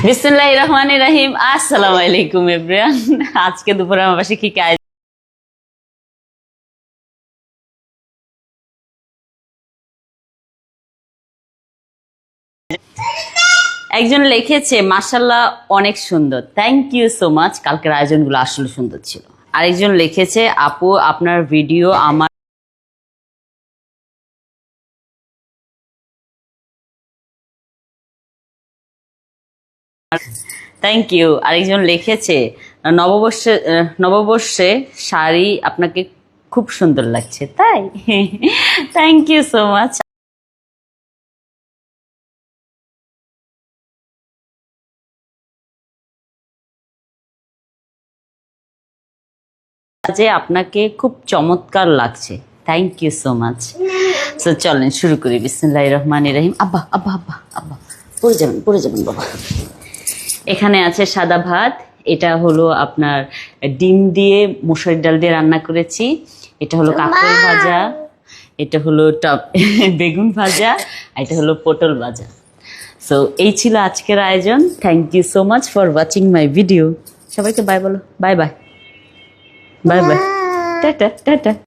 বিসমিল্লাহির রহমানির রহিম। আসসালামু আলাইকুম এভরিওয়ান। আজকে দুপুরে আমার পাশে কি কাজ, একজন লিখেছে মাশাআল্লাহ অনেক সুন্দর, থ্যাংক ইউ সো মাচ। কালকের আয়োজনগুলো আসলে সুন্দর ছিল। আরেকজন লিখেছে আপু আপনার ভিডিও আমার থ্যাংক ইউ। আরেকজন লিখেছে নববর্ষে শাড়ি আপনাকে খুব সুন্দর লাগছে, তাই থ্যাংক ইউ সো মাচ। যে আপনাকে খুব চমৎকার লাগছে, থ্যাংক ইউ সো মাচ। তো চলেন শুরু করি। বিসমিল্লাহির রহমানির রহিম। আব্বা আব্বা আব্বা আব্বা পড়ে যাবেন বাবা। এখানে আছে সাদা ভাত, এটা হলো আপনার ডিম দিয়ে মুসুরির ডাল দিয়ে রান্না করেছি, এটা হলো কাঁকড় ভাজা, এটা হলো বেগুন ভাজা, আর এটা হলো পটল ভাজা। সো এই ছিল আজকের আয়োজন। Thank you so much for watching my video. সবাইকে বাই বলো, bye bye bye bye, tata tata.